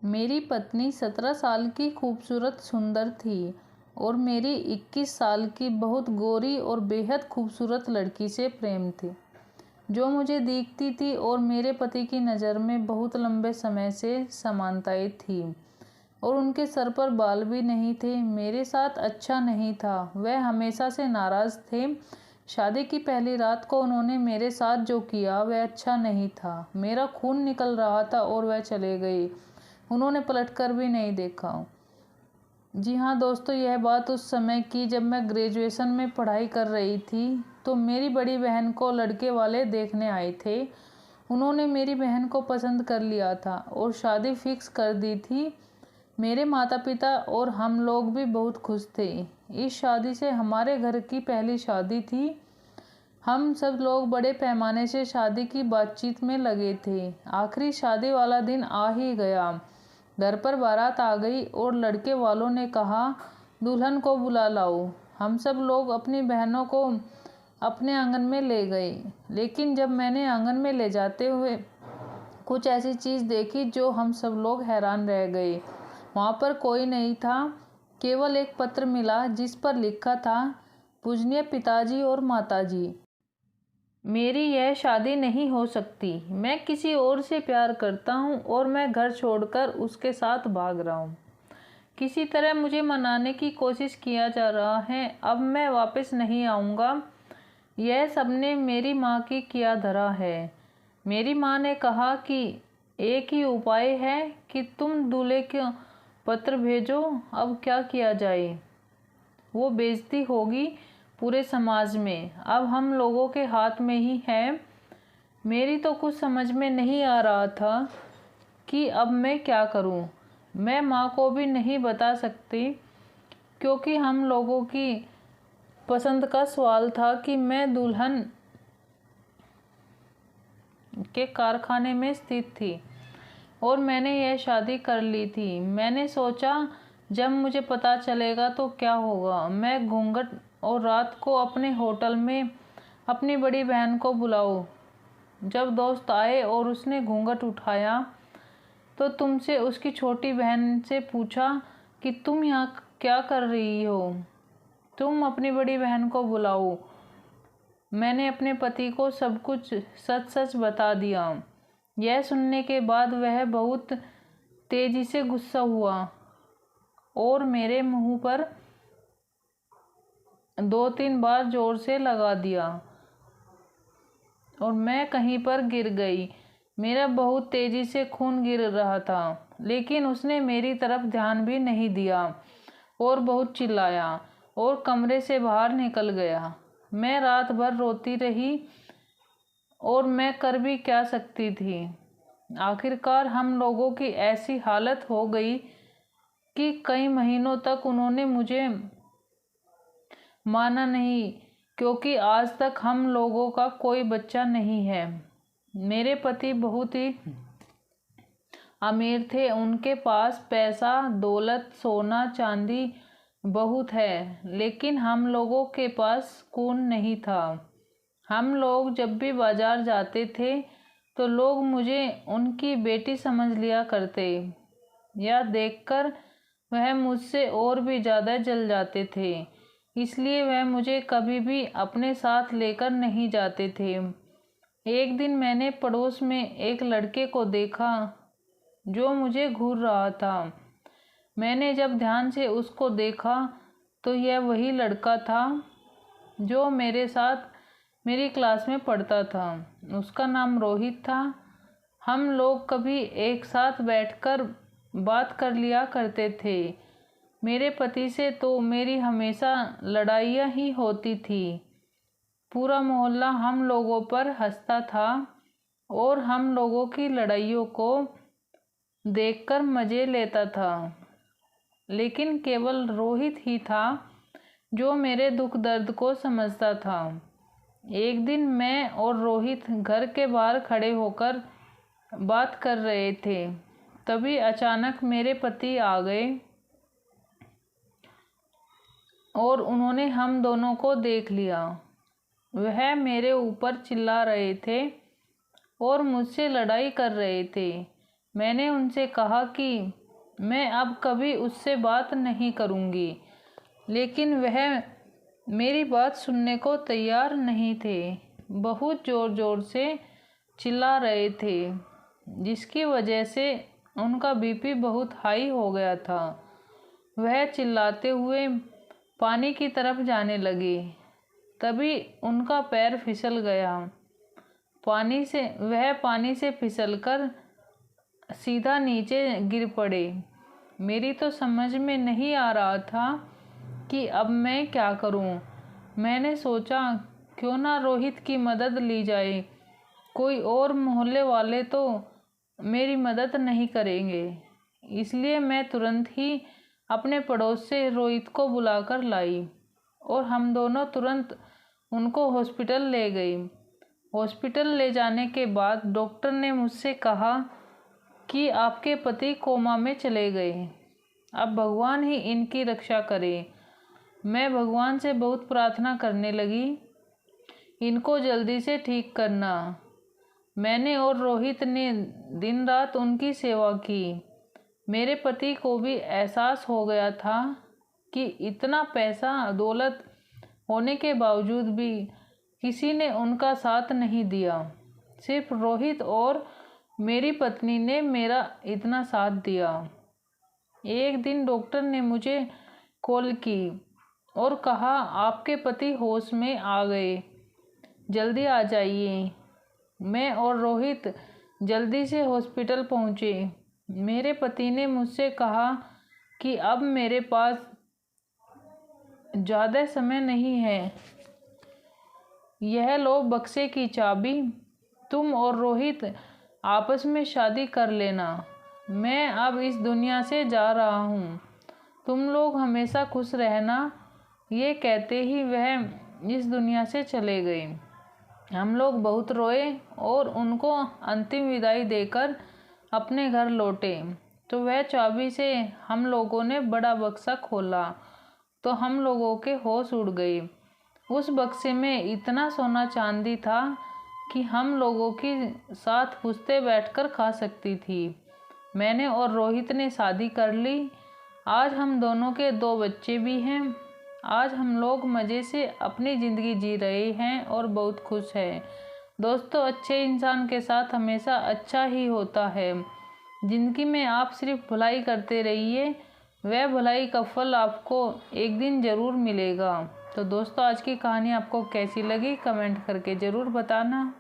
मेरी पत्नी 17 साल की खूबसूरत सुंदर थी और मेरी 21 साल की बहुत गोरी और बेहद खूबसूरत लड़की से प्रेम थी, जो मुझे दिखती थी और मेरे पति की नज़र में बहुत लंबे समय से समानताएं थी। और उनके सर पर बाल भी नहीं थे। मेरे साथ अच्छा नहीं था, वह हमेशा से नाराज़ थे। शादी की पहली रात को उन्होंने मेरे साथ जो किया वह अच्छा नहीं था। मेरा खून निकल रहा था और वह चले गए। उन्होंने पलटकर भी नहीं देखा। जी हाँ दोस्तों, यह बात उस समय की जब मैं ग्रेजुएशन में पढ़ाई कर रही थी। तो मेरी बड़ी बहन को लड़के वाले देखने आए थे। उन्होंने मेरी बहन को पसंद कर लिया था और शादी फिक्स कर दी थी। मेरे माता पिता और हम लोग भी बहुत खुश थे। इस शादी से हमारे घर की पहली शादी थी। हम सब लोग बड़े पैमाने से शादी की बातचीत में लगे थे। आखिरी शादी वाला दिन आ ही गया। घर पर बारात आ गई और लड़के वालों ने कहा, दुल्हन को बुला लाओ। हम सब लोग अपनी बहनों को अपने आंगन में ले गए। लेकिन जब मैंने आंगन में ले जाते हुए कुछ ऐसी चीज़ देखी जो हम सब लोग हैरान रह गए। वहाँ पर कोई नहीं था, केवल एक पत्र मिला जिस पर लिखा था, पूजनीय पिताजी और माताजी, मेरी यह शादी नहीं हो सकती। मैं किसी और से प्यार करता हूँ और मैं घर छोड़कर उसके साथ भाग रहा हूँ। किसी तरह मुझे मनाने की कोशिश किया जा रहा है। अब मैं वापस नहीं आऊँगा। यह सबने मेरी माँ की किया धरा है। मेरी माँ ने कहा कि एक ही उपाय है कि तुम दूल्हे को पत्र भेजो। अब क्या किया जाए? वो बेइज्जती होगी पूरे समाज में। अब हम लोगों के हाथ में ही है। मेरी तो कुछ समझ में नहीं आ रहा था कि अब मैं क्या करूं। मैं माँ को भी नहीं बता सकती, क्योंकि हम लोगों की पसंद का सवाल था कि मैं दुल्हन के कारखाने में स्थित थी और मैंने यह शादी कर ली थी। मैंने सोचा, जब मुझे पता चलेगा तो क्या होगा। मैं घूंघट और रात को अपने होटल में अपनी बड़ी बहन को बुलाऊं। जब दोस्त आए और उसने घूंघट उठाया तो तुमसे उसकी छोटी बहन से पूछा कि तुम यहाँ क्या कर रही हो? तुम अपनी बड़ी बहन को बुलाओ। मैंने अपने पति को सब कुछ सच सच बता दिया। यह सुनने के बाद वह बहुत तेजी से गुस्सा हुआ और मेरे मुंह पर 2-3 बार जोर से लगा दिया और मैं कहीं पर गिर गई। मेरा बहुत तेजी से खून गिर रहा था, लेकिन उसने मेरी तरफ ध्यान भी नहीं दिया और बहुत चिल्लाया और कमरे से बाहर निकल गया। मैं रात भर रोती रही और मैं कर भी क्या सकती थी। आखिरकार हम लोगों की ऐसी हालत हो गई कि कई महीनों तक उन्होंने मुझे माना नहीं, क्योंकि आज तक हम लोगों का कोई बच्चा नहीं है। मेरे पति बहुत ही अमीर थे। उनके पास पैसा, दौलत, सोना चांदी बहुत है, लेकिन हम लोगों के पास खून नहीं था। हम लोग जब भी बाजार जाते थे तो लोग मुझे उनकी बेटी समझ लिया करते। यह देखकर वह मुझसे और भी ज़्यादा जल जाते थे, इसलिए वह मुझे कभी भी अपने साथ लेकर नहीं जाते थे। एक दिन मैंने पड़ोस में एक लड़के को देखा जो मुझे घूर रहा था। मैंने जब ध्यान से उसको देखा तो यह वही लड़का था जो मेरे साथ मेरी क्लास में पढ़ता था। उसका नाम रोहित था। हम लोग कभी एक साथ बैठकर बात कर लिया करते थे। मेरे पति से तो मेरी हमेशा लड़ाइयाँ ही होती थी। पूरा मोहल्ला हम लोगों पर हंसता था और हम लोगों की लड़ाइयों को देखकर मज़े लेता था, लेकिन केवल रोहित ही था जो मेरे दुख दर्द को समझता था। एक दिन मैं और रोहित घर के बाहर खड़े होकर बात कर रहे थे। तभी अचानक मेरे पति आ गए और उन्होंने हम दोनों को देख लिया। वह मेरे ऊपर चिल्ला रहे थे और मुझसे लड़ाई कर रहे थे। मैंने उनसे कहा कि मैं अब कभी उससे बात नहीं करूँगी, लेकिन वह मेरी बात सुनने को तैयार नहीं थे। बहुत ज़ोर ज़ोर से चिल्ला रहे थे, जिसकी वजह से उनका बीपी बहुत हाई हो गया था। वह चिल्लाते हुए पानी की तरफ जाने लगे। तभी उनका पैर फिसल गया। वह पानी से फिसलकर सीधा नीचे गिर पड़े। मेरी तो समझ में नहीं आ रहा था कि अब मैं क्या करूं। मैंने सोचा क्यों ना रोहित की मदद ली जाए। कोई और मोहल्ले वाले तो मेरी मदद नहीं करेंगे। इसलिए मैं तुरंत ही अपने पड़ोस से रोहित को बुलाकर लाई और हम दोनों तुरंत उनको हॉस्पिटल ले गए। हॉस्पिटल ले जाने के बाद डॉक्टर ने मुझसे कहा कि आपके पति कोमा में चले गए। अब भगवान ही इनकी रक्षा करे। मैं भगवान से बहुत प्रार्थना करने लगी, इनको जल्दी से ठीक करना। मैंने और रोहित ने दिन रात उनकी सेवा की। मेरे पति को भी एहसास हो गया था कि इतना पैसा दौलत होने के बावजूद भी किसी ने उनका साथ नहीं दिया। सिर्फ रोहित और मेरी पत्नी ने मेरा इतना साथ दिया। एक दिन डॉक्टर ने मुझे कॉल की और कहा आपके पति होश में आ गए, जल्दी आ जाइए। मैं और रोहित जल्दी से हॉस्पिटल पहुँचे। मेरे पति ने मुझसे कहा कि अब मेरे पास ज़्यादा समय नहीं है, यह लो बक्से की चाबी, तुम और रोहित आपस में शादी कर लेना। मैं अब इस दुनिया से जा रहा हूँ, तुम लोग हमेशा खुश रहना। ये कहते ही वह इस दुनिया से चले गए। हम लोग बहुत रोए और उनको अंतिम विदाई देकर अपने घर लौटे। तो वह चाबी से हम लोगों ने बड़ा बक्सा खोला तो हम लोगों के होश उड़ गए। उस बक्से में इतना सोना चांदी था कि हम लोगों की साथ पुश्ते बैठकर खा सकती थी। मैंने और रोहित ने शादी कर ली। आज हम दोनों के 2 बच्चे भी हैं। आज हम लोग मज़े से अपनी ज़िंदगी जी रहे हैं और बहुत खुश हैं। दोस्तों, अच्छे इंसान के साथ हमेशा अच्छा ही होता है। ज़िंदगी में आप सिर्फ भलाई करते रहिए, वह भलाई का फल आपको एक दिन ज़रूर मिलेगा। तो दोस्तों, आज की कहानी आपको कैसी लगी कमेंट करके ज़रूर बताना।